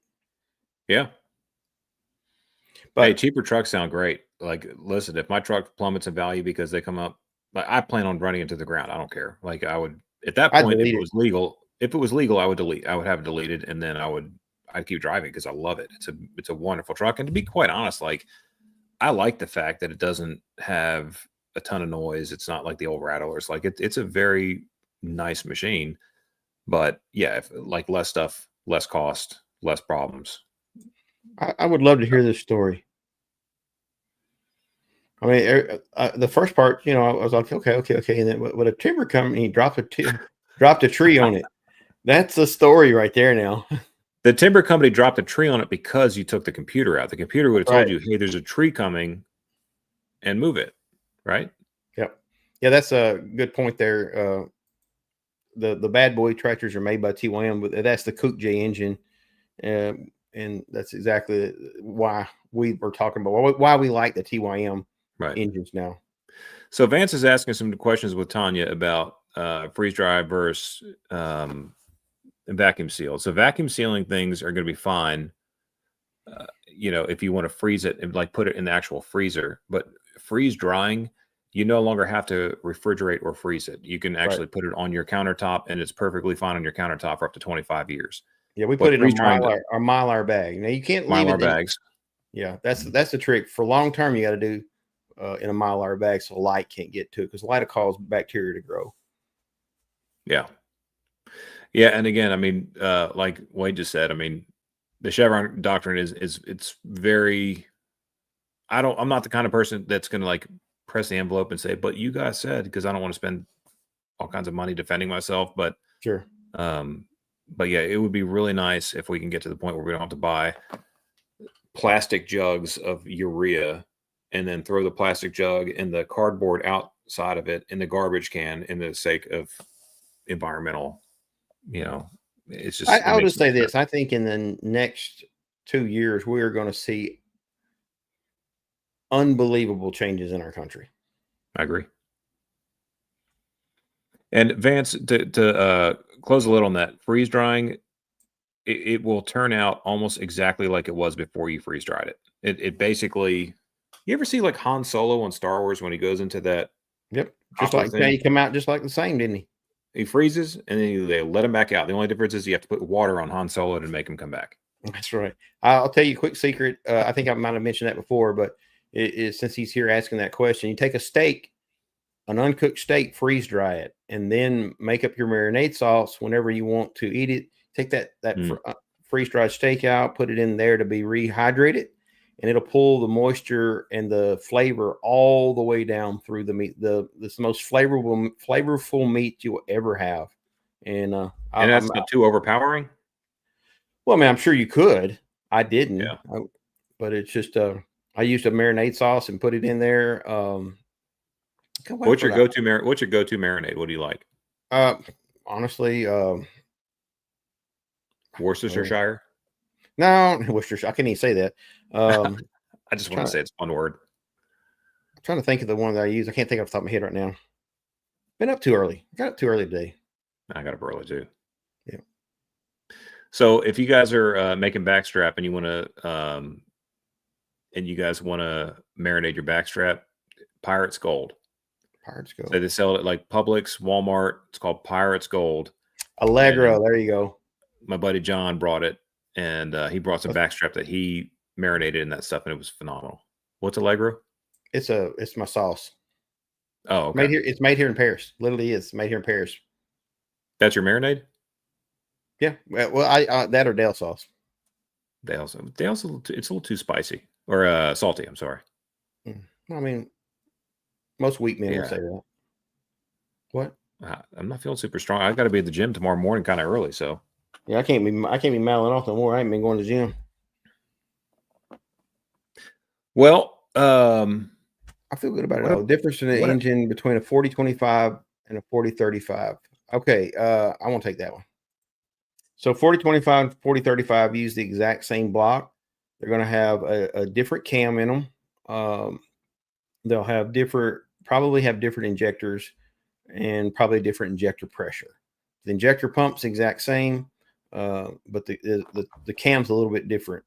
Yeah. But hey, cheaper trucks sound great. Like, listen, if my truck plummets in value because they come up, like I plan on running it to the ground. I don't care. Like I would at that point, if it was legal, I would delete. I would have it deleted, and then I'd keep driving because I love it. It's a wonderful truck. And to be quite honest, like I like the fact that it doesn't have a ton of noise. It's not like the old Rattlers. Like it's a very nice machine. But yeah, if, like less stuff, less cost, less problems. I would love to hear this story. I mean, the first part, I was like, okay. And then when a timber company dropped a tree on it, that's a story right there now. The timber company dropped a tree on it because you took the computer out. The computer would have told you, hey, there's a tree coming and move it. Right. Yep. Yeah, that's a good point there. The bad boy tractors are made by TYM, but that's the Kuche engine. And that's exactly why we were talking about why we like the TYM engines now. So Vance is asking some questions with Tanya about freeze dry versus vacuum seal. So vacuum sealing things are going to be fine, if you want to freeze it and like put it in the actual freezer. But freeze drying, you no longer have to refrigerate or freeze it. You can actually put it on your countertop, and it's perfectly fine on your countertop for up to 25 years. Yeah, we put it in a Mylar bag. Now you can't leave Mylar bags. Yeah, that's the trick. For long term, you got to do in a Mylar bag so light can't get to it, because light will cause bacteria to grow. Yeah. Yeah, and again, I mean, like Wade just said, I mean, the Chevron doctrine is it's very. I'm not the kind of person that's going to like press the envelope and say, but you guys said, because I don't want to spend all kinds of money defending myself. But sure. But yeah, it would be really nice if we can get to the point where we don't have to buy plastic jugs of urea and then throw the plastic jug and the cardboard outside of it in the garbage can in the sake of environmental, it's just. I'll just say this. I think in the next 2 years, we are going to see unbelievable changes in our country. I agree. And Vance, to close a little on that, freeze drying, it will turn out almost exactly like it was before you freeze dried it. It basically, you ever see like Han Solo on Star Wars when he goes into that? Yep. Just like he came out just like the same, didn't he? He freezes and then they let him back out. The only difference is you have to put water on Han Solo to make him come back. That's right. I'll tell you a quick secret. I think I might have mentioned that before, but since he's here asking that question, you take a steak, an uncooked steak, freeze dry it, and then make up your marinade sauce whenever you want to eat it. Take that freeze dried steak out, put it in there to be rehydrated, and it'll pull the moisture and the flavor all the way down through the meat. This the most flavorful meat you will ever have. And that's not too overpowering. Well, I mean, I'm sure you could. I didn't. Yeah. But it's just I used a marinade sauce and put it in there. What's your go-to marinade? What do you like? Honestly, Worcestershire? No, Worcestershire. I can't even say that. I just want to say it's one word. I'm trying to think of the one that I use. I can't think off the top of my head right now. Been up too early. I got up too early today. I got up early too. Yeah. So if you guys are making backstrap and you want to, and you guys want to marinate your backstrap, Pirate's Gold. Pirate's Gold. So they sell it like Publix, Walmart. It's called Pirate's Gold. Allegro. There you go. My buddy John brought it, and he brought some backstrap that he marinated in that stuff, and it was phenomenal. What's Allegro? It's my sauce. Oh, okay. It's made here in Paris. Literally is made here in Paris. That's your marinade? Yeah. Well, I that or Dale sauce. Dale's it's a little too spicy or salty. I'm sorry. I mean, most wheat men would say that. What? I'm not feeling super strong. I've got to be at the gym tomorrow morning, kind of early. So yeah, I can't be mailing off no more. I ain't been going to the gym. Well, I feel good about it. The difference in the engine between a 4025 and a 4035. Okay, I won't take that one. So 4025 and 4035 use the exact same block. They're going to have a different cam in them. They'll have probably have different injectors and probably different injector pressure. The injector pump's exact same, but the cam's a little bit different.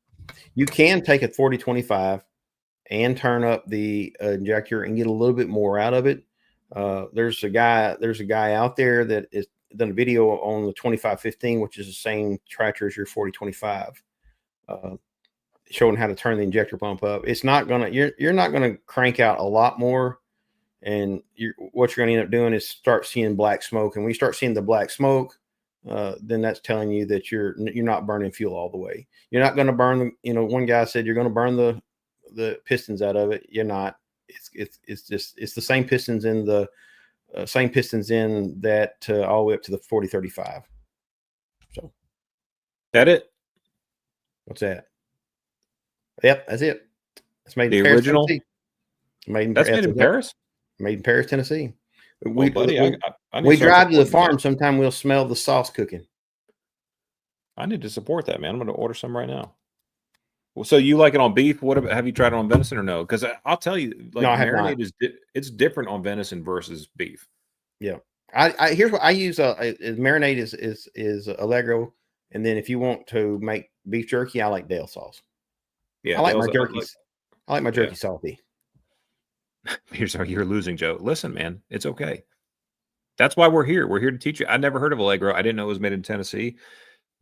You can take a 4025 and turn up the injector and get a little bit more out of it. There's a guy out there that is done a video on the 2515, which is the same tractor as your 4025, showing how to turn the injector pump up. It's not gonna you're not gonna crank out a lot more, and what you're gonna end up doing is start seeing black smoke. And when you start seeing the black smoke, then that's telling you that you're not burning fuel all the way. You're not going to burn. One guy said you're going to burn the pistons out of it. You're not. It's the same pistons in the same pistons in that all the way up to the 4035. So that it? What's that? Yep, that's it. It's made the in Paris, original. Tennessee. Made in Paris. Made in Paris, Tennessee. Well, buddy, we drive to the farm. Sometime we'll smell the sauce cooking. I need to support that, man. I'm going to order some right now. Well, so you like it on beef? What have you tried it on venison or no? Because I'll tell you, like, marinade it's different on venison versus beef. Yeah, here's what I use. Marinade is Allegro, and then if you want to make beef jerky, I like Dale sauce. Yeah, I like my jerky. I like my jerky salty. You're losing, Joe. Listen, man, it's okay. That's why we're here. We're here to teach you. I never heard of Allegro. I didn't know it was made in Tennessee.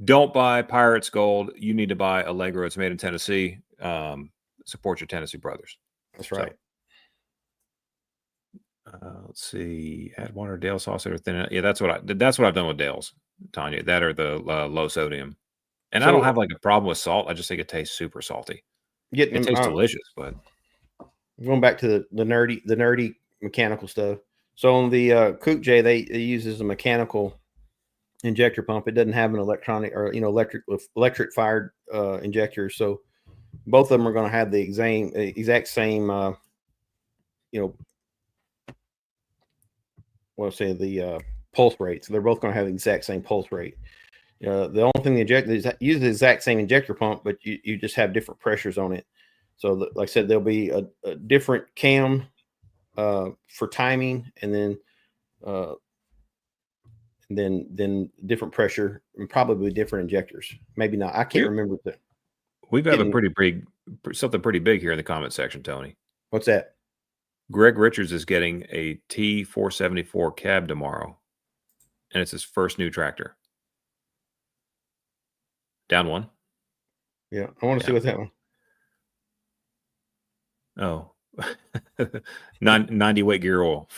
Don't buy Pirate's Gold. You need to buy Allegro. It's made in Tennessee. Support your Tennessee brothers. That's right. So, let's see. Add water, Dale sauce, or thin. Yeah, that's what I've done with Dale's, Tanya. That or the low sodium. And I don't have like a problem with salt. I just think it tastes super salty. It tastes delicious, but going back to the nerdy mechanical stuff. So on the Kook J, it uses a mechanical injector pump. It doesn't have an electronic or electric fired injector. So both of them are going to have the exact same pulse rate. So they're both going to have the exact same pulse rate. The only thing the injector is use the exact same injector pump, but you just have different pressures on it. So like I said, there'll be a different cam for timing, and then different pressure and probably different injectors. Maybe not. I can't remember. We've got something pretty big here in the comment section, Tony. What's that? Greg Richards is getting a T474 cab tomorrow, and it's his first new tractor. Down one. Yeah, I want to see what that one. Oh, 90 weight gear oil.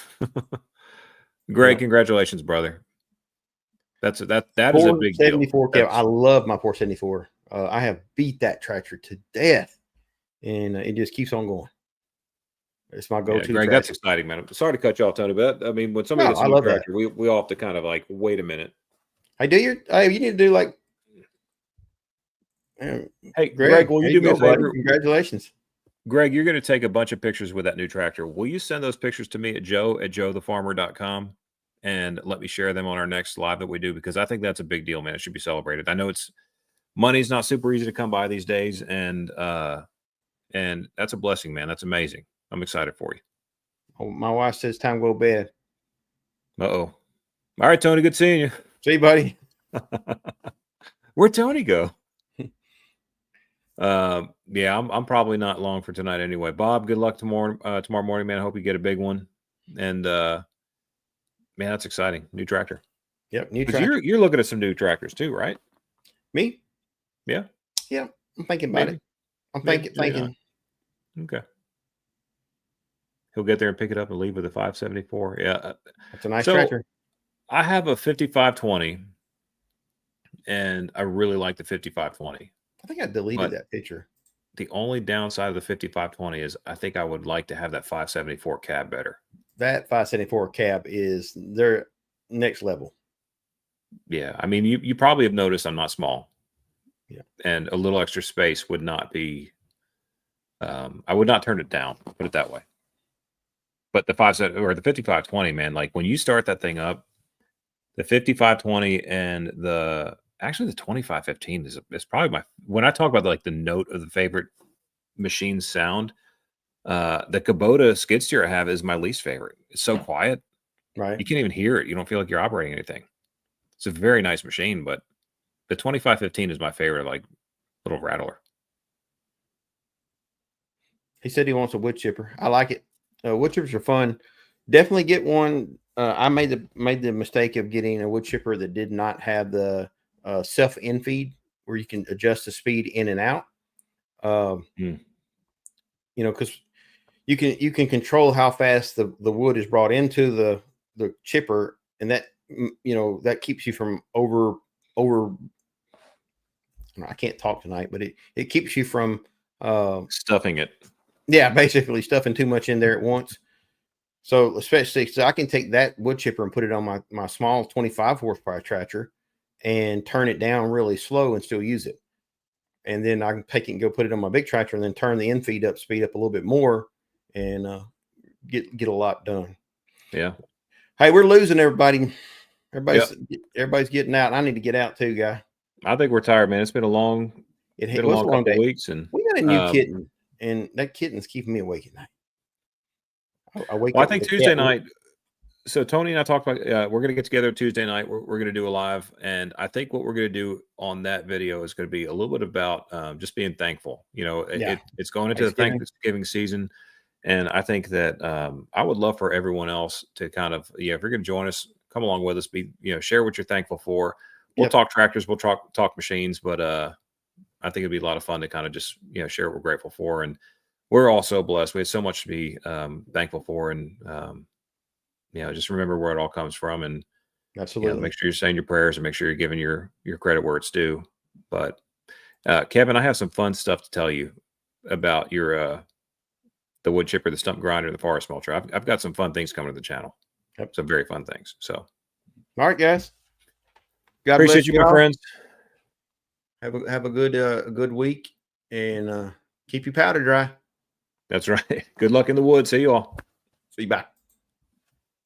Greg, congratulations, brother. That is a big deal. 74 cab. I love my 474. I have beat that tractor to death, and it just keeps on going. It's my go-to. Greg, that's exciting, man. I'm sorry to cut you off, Tony, but I mean, when somebody gets a new tractor, we all have to kind of like wait a minute. You need to do like. Hey, Greg, will you do me a favor? Congratulations. Greg, you're going to take a bunch of pictures with that new tractor. Will you send those pictures to me at joe@joethefarmer.com and let me share them on our next live that we do? Because I think that's a big deal, man. It should be celebrated. I know money's not super easy to come by these days, and that's a blessing, man. That's amazing. I'm excited for you. Oh, my wife says time to go to bed. Uh-oh. All right, Tony, good seeing you. See you, buddy. Where'd Tony go? Yeah, I'm probably not long for tonight anyway. Bob, good luck tomorrow morning, man. I hope you get a big one. And man, that's exciting. New tractor. Yep, new tractor. You're looking at some new tractors too, right? Me? Yeah. Yeah, I'm thinking about it. I'm thinking. Okay. He'll get there and pick it up and leave with a 574. Yeah. That's a nice tractor. I have a 5520, and I really like the 5520. I think I deleted that picture. The only downside of the 5520 is I think I would like to have that 574 cab better. That 574 cab is their next level. Yeah. I mean, you probably have noticed I'm not small. Yeah. And a little extra space would not be, I would not turn it down, put it that way. But the 5520, man, like when you start that thing up, the 5520 and the 2515 is probably when I talk about like the note of the favorite machine sound, the Kubota skid steer I have is my least favorite. It's so quiet. Right. You can't even hear it. You don't feel like you're operating anything. It's a very nice machine, but the 2515 is my favorite, like little rattler. He said he wants a wood chipper. I like it. Wood chippers are fun. Definitely get one. I made the mistake of getting a wood chipper that did not have the self infeed where you can adjust the speed in and out. You know, because you can control how fast the wood is brought into the chipper, and that that keeps you from over. I can't talk tonight, but it keeps you from stuffing it. Yeah, basically stuffing too much in there at once. So especially, I can take that wood chipper and put it on my small 25 horsepower tractor and turn it down really slow and still use it. And then I can take it and go put it on my big tractor and then turn the infeed up, speed up a little bit more, and get a lot done. Yeah. Hey, we're losing everybody. Everybody's getting out. I need to get out too, guy. I think we're tired, man. It's been a long couple of weeks, and we got a new kitten, and that kitten's keeping me awake at night. I think Tuesday night. So Tony and I talked about we're going to get together Tuesday night. We're going to do a live, and I think what we're going to do on that video is going to be a little bit about just being thankful. It's going into the Thanksgiving season, and I think that I would love for everyone else to kind of if you're going to join us, come along with us. Share what you're thankful for. We'll talk tractors, we'll talk machines, but I think it'd be a lot of fun to kind of just share what we're grateful for, and we're all so blessed. We have so much to be thankful for, and just remember where it all comes from, and absolutely make sure you're saying your prayers and make sure you're giving your credit where it's due. But Kevin, I have some fun stuff to tell you about your the wood chipper, the stump grinder, the forest mulcher. I've got some fun things coming to the channel. Yep. Some very fun things. So, all right, guys. God appreciate you, my friends. Have a good week, and keep your powder dry. That's right. Good luck in the woods. See you all. See you. Bye.